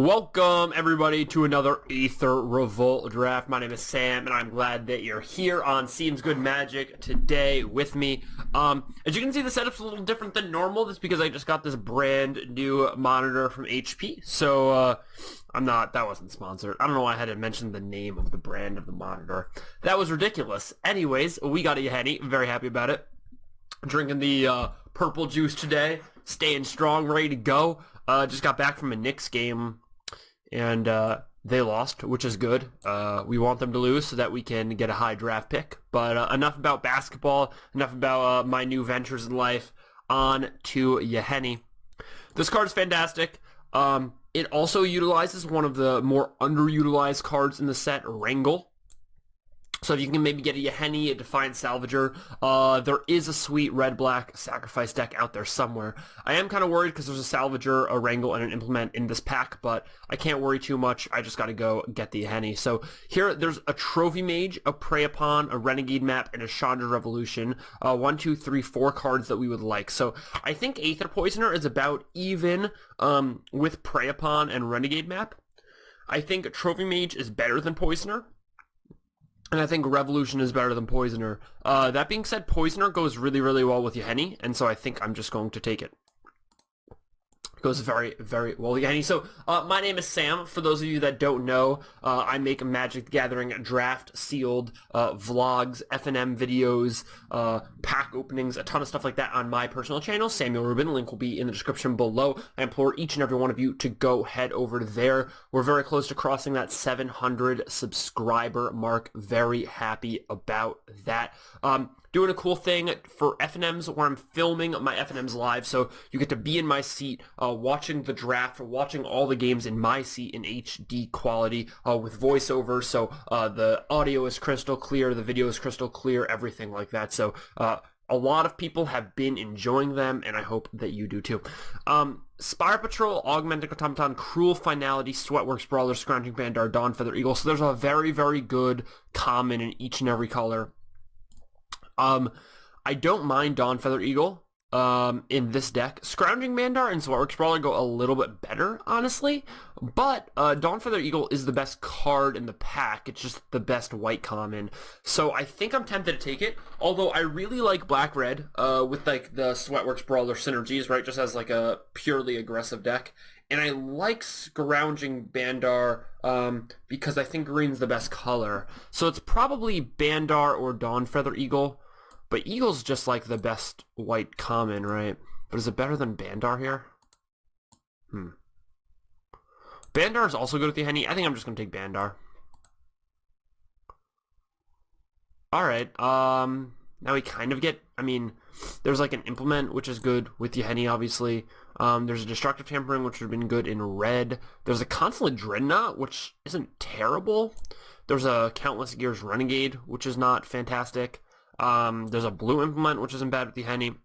Welcome everybody to another Aether Revolt draft. My name is Sam and I'm glad that you're here on SeemsGoodMagic today with me. As you can see, the setup's a little different than normal. That's because I just got this brand new monitor from HP. So that wasn't sponsored. I don't know why I had to mention the name of the brand of the monitor. That was ridiculous. Anyways, we got a Yeheni. I'm very happy about it. Drinking the purple juice today. Staying strong, ready to go. Just got back from a Knicks game, and they lost, which is good. We want them to lose so that we can get a high draft pick. But enough about basketball, enough about my new ventures in life. On to Yeheni. This card is fantastic. It also utilizes one of the more underutilized cards in the set, Wrangle. So if you can maybe get a Yeheni, a Defiant Salvager, there is a sweet red-black sacrifice deck out there somewhere. I am kind of worried because there's a Salvager, a Wrangle, and an Implement in this pack, but I can't worry too much. I just got to go get the Yeheni. So here, there's a Trophy Mage, a Prey Upon, a Renegade Map, and a Chandra Revolution. 1, 2, 3, 4 cards that we would like. So I think Aether Poisoner is about even with Prey Upon and Renegade Map. I think Trophy Mage is better than Poisoner. And I think Revolution is better than Poisoner. That being said, Poisoner goes really, really well with Yeheni, and so I think I'm just going to take it. It goes very, very well with Yeheni. So, my name is Sam. For those of you that don't know, I make Magic the Gathering draft, sealed, vlogs, FNM videos, pack openings, a ton of stuff like that on my personal channel, Samuel Rubin. Link will be in the description below. I implore each and every one of you to go head over there. We're very close to crossing that 700 subscriber mark. Very happy about that. Doing a cool thing for FNMs where I'm filming my FNMs live, so you get to be in my seat, watching the draft, watching all the games in my seat in HD quality with voiceover, so the audio is crystal clear, the video is crystal clear, everything like that. So a lot of people have been enjoying them, and I hope that you do too. Spire Patrol, Augmented Automaton, Cruel Finality, Sweatworks Brawler, Scrounging Bandar, Dawnfeather Eagle. So there's a very, very good common in each and every color. I don't mind Dawnfeather Eagle in this deck. Scrounging Bandar and Sweatworks Brawler go a little bit better, honestly, but Dawnfeather Eagle is the best card in the pack. It's just the best white common, so I think I'm tempted to take it, although I really like Black-Red with like the Sweatworks Brawler synergies, right, just as like a purely aggressive deck. And I like Scrounging Bandar because I think green's the best color, so it's probably Bandar or Dawnfeather Eagle. But Eagle's just like the best white common, right? But is it better than Bandar here? Bandar is also good with the Yeheni. I think I'm just going to take Bandar. Alright, now we kind of get, there's like an Implement, which is good with Yeheni, obviously. There's a Destructive Tampering, which would have been good in red. There's a Consulate Dreadnought, which isn't terrible. There's a Countless Gears Renegade, which is not fantastic. There's a blue Implement, which isn't bad with the Yeheni.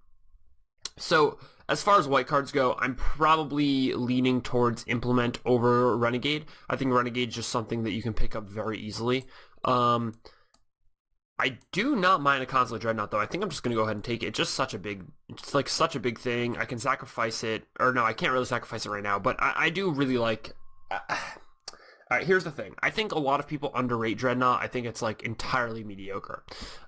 So, as far as white cards go, I'm probably leaning towards Implement over Renegade. I think Renegade's just something that you can pick up very easily. I do not mind a Consulate Dreadnought, though. I think I'm just going to go ahead and take it. It's just such a big, it's like such a big thing. I can sacrifice it, or no, I can't really sacrifice it right now, but I do really like... Alright, here's the thing. I think a lot of people underrate Dreadnought. I think it's like entirely mediocre.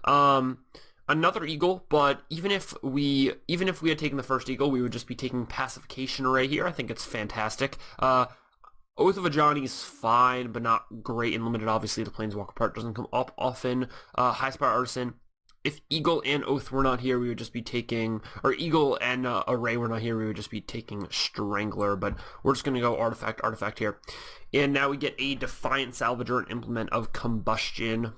Another Eagle, but even if we had taken the first Eagle, we would just be taking Pacification Array here. I think it's fantastic. Oath of Ajani is fine, but not great in limited. Obviously, the Planeswalker part doesn't come up often. High Spire Artisan. If Eagle and Oath were not here, we would just be taking, or Eagle and Array were not here, we would just be taking Strangler, but we're just going to go Artifact here. And now we get a Defiant Salvager, an Implement of Combustion.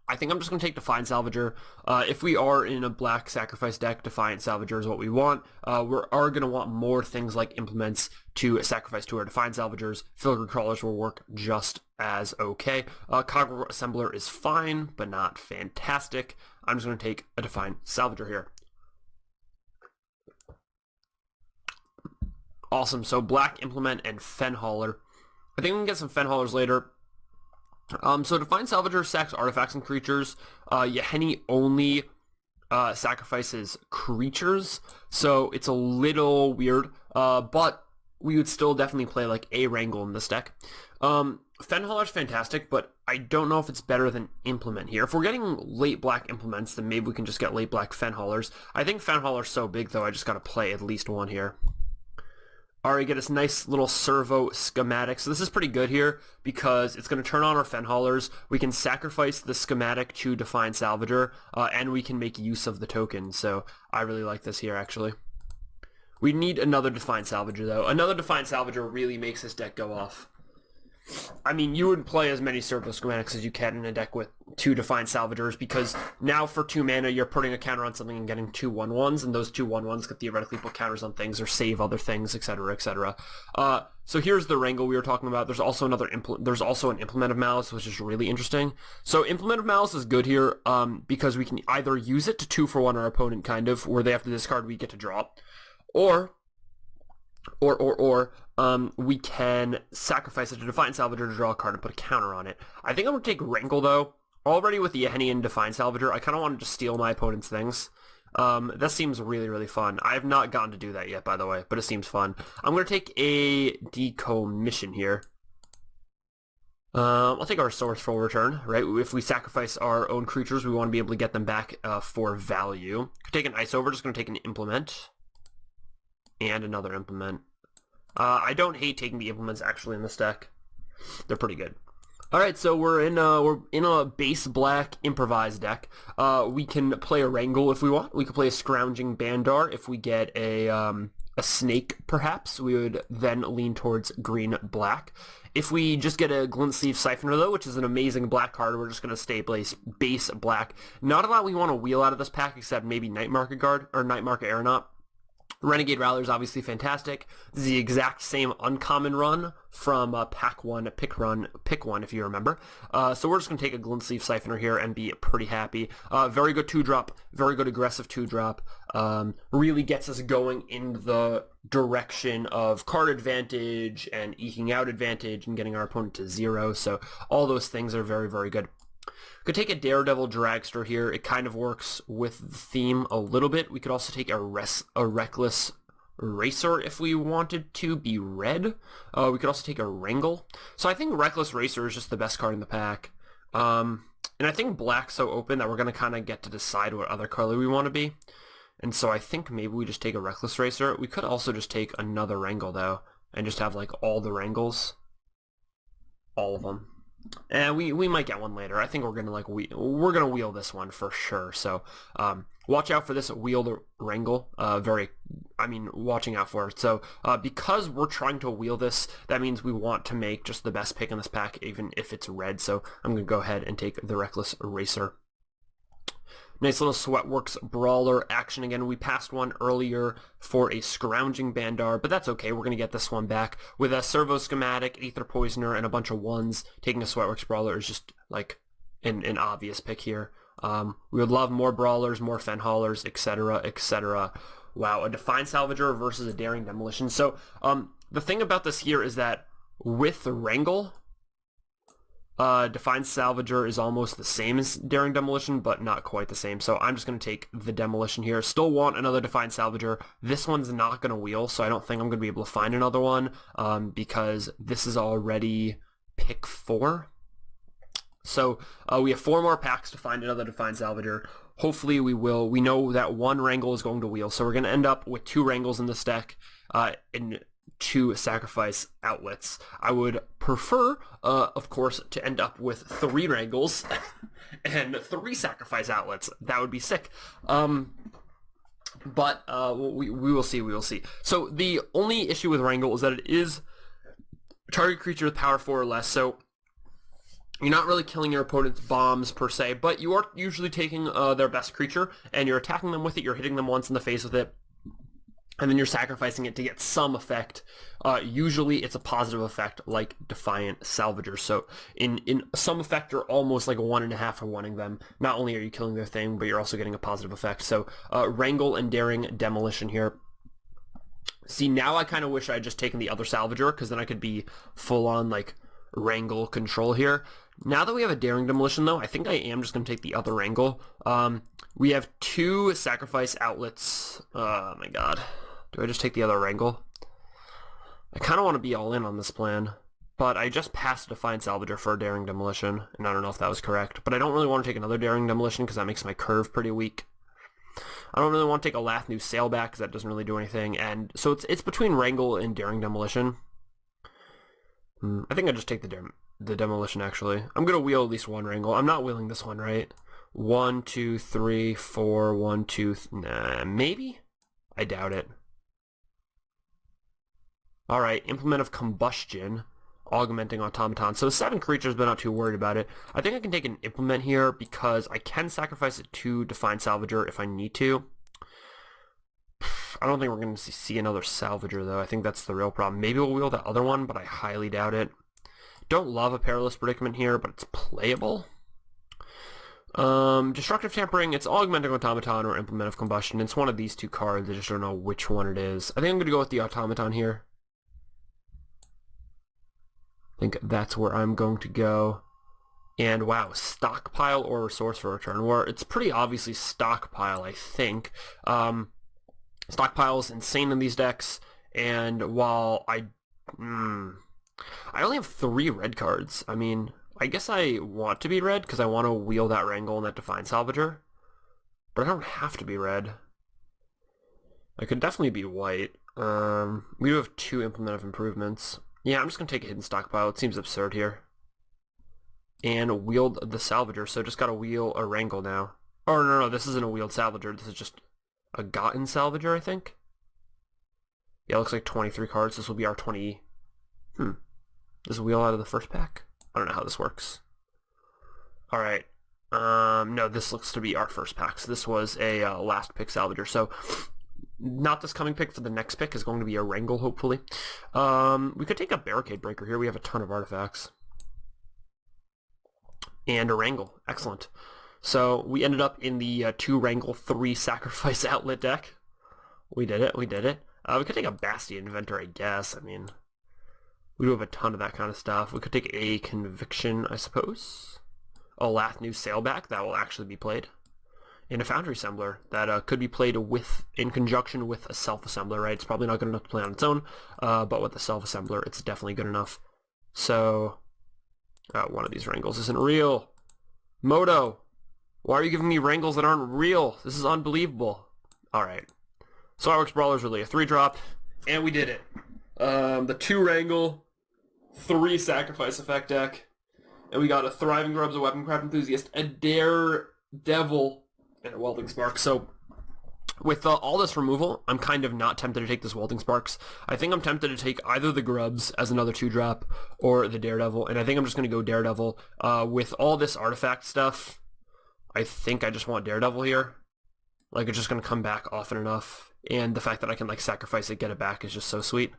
I think I'm just going to take Defiant Salvager. If we are in a black sacrifice deck, Defiant Salvager is what we want. We are going to want more things like Implements to sacrifice to our Defiant Salvagers. Filigree Crawlers will work just as okay. Cogwheel Assembler is fine, but not fantastic. I'm just going to take a Defiant Salvager here. Awesome. So Black Implement and Fenhauler. I think we can get some Fenhaulers later. So Defiant Salvager sacks artifacts and creatures. Yeheni only sacrifices creatures, so it's a little weird. But we would still definitely play like a Wrangle in this deck. Fenhaller's fantastic, but I don't know if it's better than Implement here. If we're getting late black Implements, then maybe we can just get late black Fenhallers. I think Fenhaller's so big, though, I just gotta play at least one here. Alright, get this nice little servo schematic. So this is pretty good here because it's going to turn on our Fenhallers. We can sacrifice the schematic to Define Salvager, and we can make use of the token. So I really like this here, actually. We need another Define Salvager, though. Another Define Salvager really makes this deck go off. I mean, you would play as many servo schematics as you can in a deck with 2 Define Salvagers, because now for 2 mana you're putting a counter on something and getting 2 1/1s, and those 2 1/1s could theoretically put counters on things or save other things, etc., etc. So here's the Wrangle we were talking about. There's also an Implement of Malice, which is really interesting. So Implement of Malice is good here because we can either use it to 2-for-1 our opponent, kind of, where they have to discard, we get to draw, or we can sacrifice it to Define Salvager to draw a card and put a counter on it. I think I'm going to take Wrangle, though. Already with the Yehenian Define Salvager, I kind of wanted to steal my opponent's things. That seems really, really fun. I have not gotten to do that yet, by the way, but it seems fun. I'm going to take a Decommission here. I'll take our Sourceful Return, right? If we sacrifice our own creatures, we want to be able to get them back for value. Take an Ice Over, just going to take an Implement. And another Implement. I don't hate taking the Implements actually in this deck. They're pretty good. Alright, so we're in a base black improvised deck. We can play a Wrangle if we want. We could play a Scrounging Bandar if we get a Snake, perhaps. We would then lean towards green-black. If we just get a Glint Sleeve Siphoner, though, which is an amazing black card, we're just going to stay base black. Not a lot we want to wheel out of this pack, except maybe Night Market Guard, or Night Market Aeronaut. Renegade Rattler is obviously fantastic. This is the exact same uncommon run from Pack 1, Pick 1, if you remember. So we're just going to take a Glint Sleeve Siphoner here and be pretty happy. Very good 2-drop, very good aggressive 2-drop. Really gets us going in the direction of card advantage and eking out advantage and getting our opponent to 0. So all those things are very, very good. Could take a Daredevil Dragster here. It kind of works with the theme a little bit. We could also take a Reckless Racer if we wanted to be red. We could also take a Wrangle. So I think Reckless Racer is just the best card in the pack. And I think black's so open that we're going to kind of get to decide what other color we want to be. And so I think maybe we just take a Reckless Racer. We could also just take another Wrangle, though, and just have like all the Wrangles. All of them. And we might get one later. I think we're gonna we're gonna wheel this one for sure. So watch out for this wheeled Wrangle. Watching out for it. So because we're trying to wheel this, that means we want to make just the best pick in this pack, even if it's red. So I'm gonna go ahead and take the Reckless Racer. Nice little Sweatworks Brawler action again. We passed one earlier for a Scrounging Bandar, but that's okay. We're going to get this one back with a Servo Schematic, Aether Poisoner, and a bunch of 1s. Taking a Sweatworks Brawler is just like an obvious pick here. We would love more Brawlers, more Fenhallers, etc., etc. Wow, a Define Salvager versus a Daring Demolition. So the thing about this here is that with the Wrangle, Define Salvager is almost the same as Daring Demolition, but not quite the same. So I'm just going to take the Demolition here. Still want another Define Salvager. This one's not going to wheel, so I don't think I'm going to be able to find another one because this is already pick 4. So we have 4 more packs to find another Define Salvager. Hopefully we will. We know that one Wrangle is going to wheel, so we're going to end up with 2 Wrangles in this deck and 2 sacrifice outlets. I would prefer, of course, to end up with 3 Wrangles and 3 sacrifice outlets. That would be sick. But we will see. We will see. So the only issue with Wrangle is that it is target creature with power 4 or less. So you're not really killing your opponent's bombs per se, but you are usually taking their best creature and you're attacking them with it. You're hitting them once in the face with it, and then you're sacrificing it to get some effect. Usually it's a positive effect like Defiant Salvager. So in some effect you're almost like 1.5 for wanting them. Not only are you killing their thing, but you're also getting a positive effect. So Wrangle and Daring Demolition here. See, now I kind of wish I had just taken the other Salvager, because then I could be full on like Wrangle control here. Now that we have a Daring Demolition, though, I think I am just going to take the other Wrangle. We have 2 sacrifice outlets. Oh my god. Do I just take the other Wrangle? I kind of want to be all in on this plan, but I just passed a Defiant Salvager for a Daring Demolition, and I don't know if that was correct, but I don't really want to take another Daring Demolition because that makes my curve pretty weak. I don't really want to take a Lathnu Sailback because that doesn't really do anything, and so it's between Wrangle and Daring Demolition. I think I just take the Demolition, actually. I'm going to wheel at least one Wrangle. I'm not wheeling this one, right? 1, 2, 3, 4, 1, 2, nah, maybe? I doubt it. Alright, Implement of Combustion, Augmenting Automaton. So 7 creatures, but not too worried about it. I think I can take an Implement here because I can sacrifice it to Defiant Salvager if I need to. I don't think we're going to see another Salvager, though. I think that's the real problem. Maybe we'll wheel that other one, but I highly doubt it. Don't love a Perilous Predicament here, but it's playable. Destructive Tampering, it's Augmenting Automaton or Implement of Combustion. It's one of these two cards. I just don't know which one it is. I think I'm going to go with the Automaton here. I think that's where I'm going to go. And wow, Stockpile or Resource for Return. Or it's pretty obviously Stockpile, I think. Stockpile is insane in these decks, and while I only have 3 red cards. I mean, I guess I want to be red because I want to wheel that Wrangle and that Defiant Salvager, but I don't have to be red. I could definitely be white. We do have 2 Implement of Improvements. Yeah, I'm just going to take a Hidden Stockpile. It seems absurd here. And wield the Salvager, so just got to wheel a Wrangle now. Oh, no, this isn't a wheeled Salvager. This is just a gotten Salvager, I think. Yeah, it looks like 23 cards. This will be our 20... Does wheel out of the first pack? I don't know how this works. Alright. No, this looks to be our first pack. So this was a last pick Salvager. So... not this coming pick, for the next pick is going to be a Wrangle, hopefully. We could take a Barricade Breaker here. We have a ton of artifacts. And a Wrangle. Excellent. So we ended up in the 2 Wrangle, 3 Sacrifice Outlet deck. We did it. We could take a Bastion Inventor, I guess. I mean, we do have a ton of that kind of stuff. We could take a Conviction, I suppose. A Lathnu Sailback. That will actually be played. And a Foundry Assembler that could be played in conjunction with a Self-Assembler, right? It's probably not good enough to play on its own, but with a Self-Assembler, it's definitely good enough. So, one of these Wrangles isn't real. Moto, why are you giving me Wrangles that aren't real? This is unbelievable. Alright. Fireworks Brawler is really a 3-drop, and we did it. The 2 Wrangle, 3 Sacrifice Effect deck, and we got a Thriving Grubs, a Weaponcraft Enthusiast, a Daredevil, and a Welding Spark. So with all this removal, I'm kind of not tempted to take this Welding Sparks. I think I'm tempted to take either the Grubs as another 2-drop or the Daredevil, and I think I'm just going to go Daredevil. With all this artifact stuff, I think I just want Daredevil here. Like, it's just going to come back often enough, and the fact that I can, like, sacrifice it, get it back is just so sweet.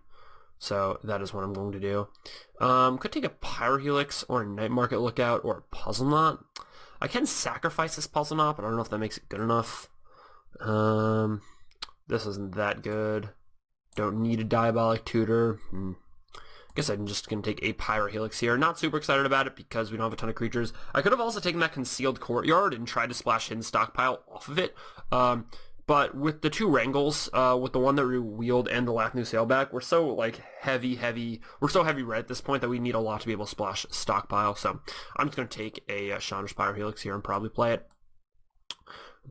So that is what I'm going to do. Could take a Pyrohelix or a Night Market Lookout or a Puzzle Knot. I can sacrifice this Puzzle Knot, but I don't know if that makes it good enough. This isn't that good. Don't need a Diabolic Tutor. Guess I'm just going to take a Pyrohelix here. Not super excited about it because we don't have a ton of creatures. I could have also taken that Concealed Courtyard and tried to splash Hidden Stockpile off of it. But with the 2 Wrangles, with the one that we wheeled and the Lathnu Sailback, we're so, like, we're so heavy red at this point that we need a lot to be able to splash Stockpile. So I'm just going to take a Chandra's Pyrohelix here and probably play it.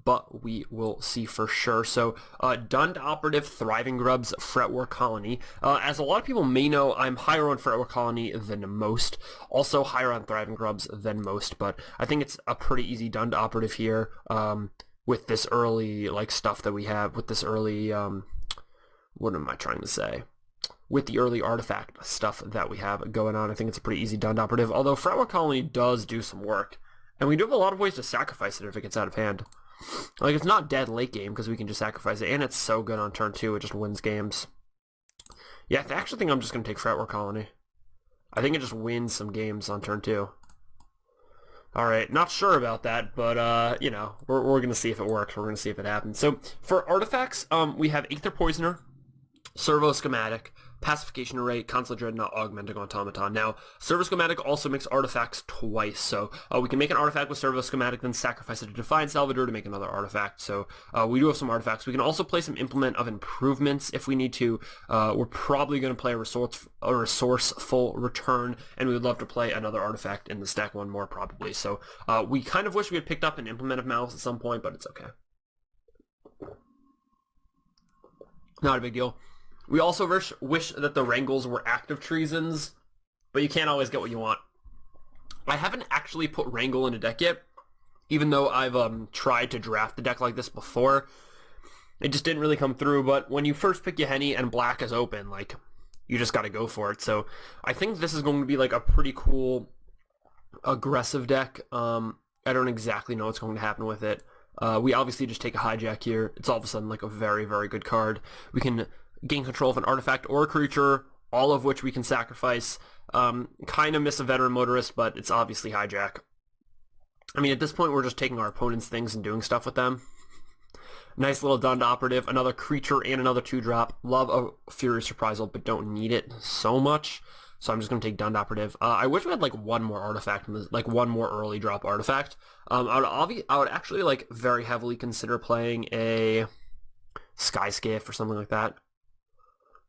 But we will see for sure. So, Dund Operative, Thriving Grubs, Fretwork Colony. As a lot of people may know, I'm higher on Fretwork Colony than most. Also higher on Thriving Grubs than most. But I think it's a pretty easy Dund Operative here. With this early, like, stuff that we have, with this early, what am I trying to say? With the early artifact stuff that we have going on, I think it's a pretty easy Dund Operative, although Fretwork Colony does do some work. And we do have a lot of ways to sacrifice it if it gets out of hand. Like, it's not dead late game, because we can just sacrifice it, and it's so good on turn 2, it just wins games. Yeah, I actually think I'm just going to take Fretwork Colony. I think it just wins some games on turn 2. Alright, not sure about that, but, you know, we're going to see if it works. We're going to see if it happens. So, for artifacts, we have Aether Poisoner, Servo Schematic, Pacification Array, Consulate Dreadnought, Augmenting Automaton. Now, Servo Schematic also makes artifacts twice, so we can make an artifact with Servo Schematic, then sacrifice it to Defiant Salvador to make another artifact. So we do have some artifacts. We can also play some Implement of Improvements if we need to. We're probably going to play a Resourceful Return, and we would love to play another artifact in this deck, one more probably. So we kind of wish we had picked up an Implement of Malice at some point, but it's okay. Not a big deal. We also wish that the Wrangles were active treasons, but you can't always get what you want. I haven't actually put Wrangle in a deck yet, even though I've tried to draft a deck like this before. It just didn't really come through, but when you first pick Yahenni and black is open, like, you just gotta go for it. So I think this is going to be like a pretty cool aggressive deck. I don't exactly know what's going to happen with it. We obviously just take a hijack here. It's all of a sudden like a very, very good card. We can gain control of an artifact or a creature, all of which we can sacrifice. Kind of miss a veteran motorist, but it's obviously hijack. I mean, at this point, we're just taking our opponent's things and doing stuff with them. Nice little Dund Operative, another creature and another 2-drop. Love a Furious Reprisal, but don't need it so much. So I'm just going to take Dund Operative. I wish we had like one more artifact, like one more early drop artifact. I would actually like very heavily consider playing a Skyskiff or something like that.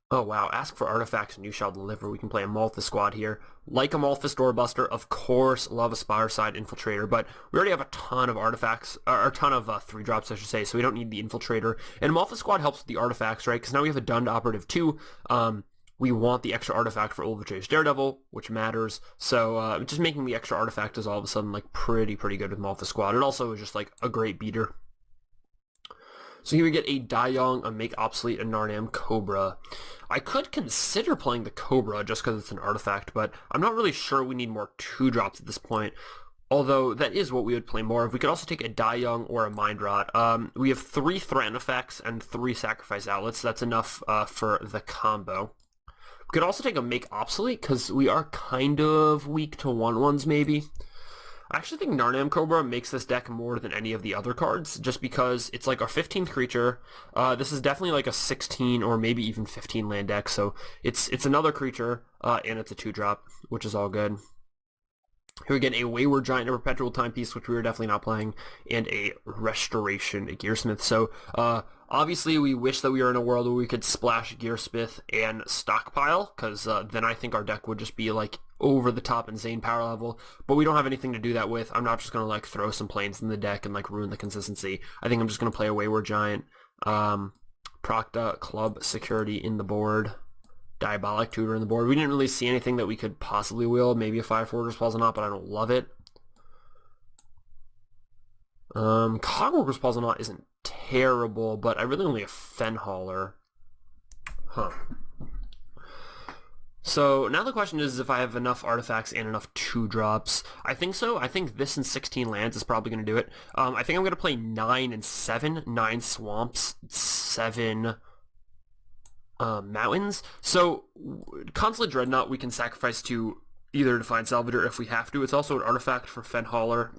Oh wow, ask for artifacts and you shall deliver. We can play a Malthus squad here. Like a Malthus Doorbuster, of course, love a Spireside Infiltrator, but we already have a ton of artifacts, or a ton of 3-drops I should say, so we don't need the Infiltrator. And Malthus squad helps with the artifacts, right? Because now we have a Dund Operative too. We want the extra artifact for Ulvatrace Daredevil, which matters. So just making the extra artifact is all of a sudden like pretty good with Malthus squad. It also is just like a great beater. So here we get a Dayong, a Make Obsolete, a Narnam Cobra. I could consider playing the Cobra just because it's an artifact, but I'm not really sure we need more 2-drops at this point. Although that is what we would play more of. We could also take a Dayong or a Mind Rot. We have 3 Threaten effects and 3 Sacrifice outlets. That's enough for the combo. We could also take a Make Obsolete because we are kind of weak to 1/1s maybe. I actually think Narnam Cobra makes this deck more than any of the other cards, just because it's like our 15th creature. This is definitely like a 16 or maybe even 15 land deck, so it's another creature, and it's a 2-drop, which is all good. Here we get a Wayward Giant, a Perpetual Timepiece, which we were definitely not playing, and a Restoration, a Gearsmith. So, obviously we wish that we were in a world where we could splash Gearsmith and stockpile, because then I think our deck would just be like over the top insane power level, but we don't have anything to do that with. I'm not just going to like throw some planes in the deck and like ruin the consistency. I think I'm just going to play a Wayward Giant, Procta, Club, Security in the board, Diabolic Tutor in the board. We didn't really see anything that we could possibly wield, maybe a 5 Fortress Puzzle Knot, but I don't love it. Cogworker's Puzzle Knot isn't terrible, but I really only have Fenhauler. Huh. So now the question is if I have enough artifacts and enough 2-drops. I think so. I think this and 16 lands is probably going to do it. I think I'm going to play 9 and 7. 9 swamps, 7 mountains. So Consulate Dreadnought we can sacrifice to either Defiant Salvador if we have to. It's also an artifact for Fenhauler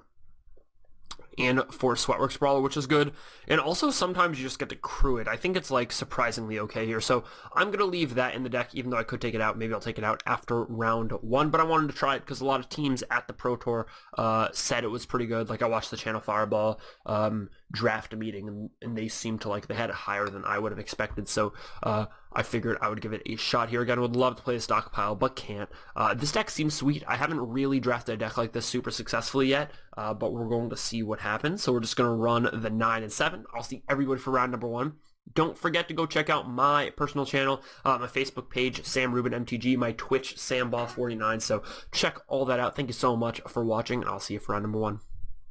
and for Sweatworks Brawler, which is good. And also sometimes you just get to crew it. I think it's like surprisingly okay here. So I'm going to leave that in the deck, even though I could take it out. Maybe I'll take it out after round 1, but I wanted to try it because a lot of teams at the Pro Tour said it was pretty good. Like I watched the Channel Fireball draft a meeting, and they seemed to like they had it higher than I would have expected. So I figured I would give it a shot here. Again, would love to play the stockpile, but can't. This deck seems sweet. I haven't really drafted a deck like this super successfully yet, but we're going to see what happens. So we're just going to run the 9 and 7. I'll see everybody for round number 1. Don't forget to go check out my personal channel, my Facebook page, Sam Rubin MTG, my Twitch, SamBall49. So check all that out. Thank you so much for watching. I'll see you for round number 1.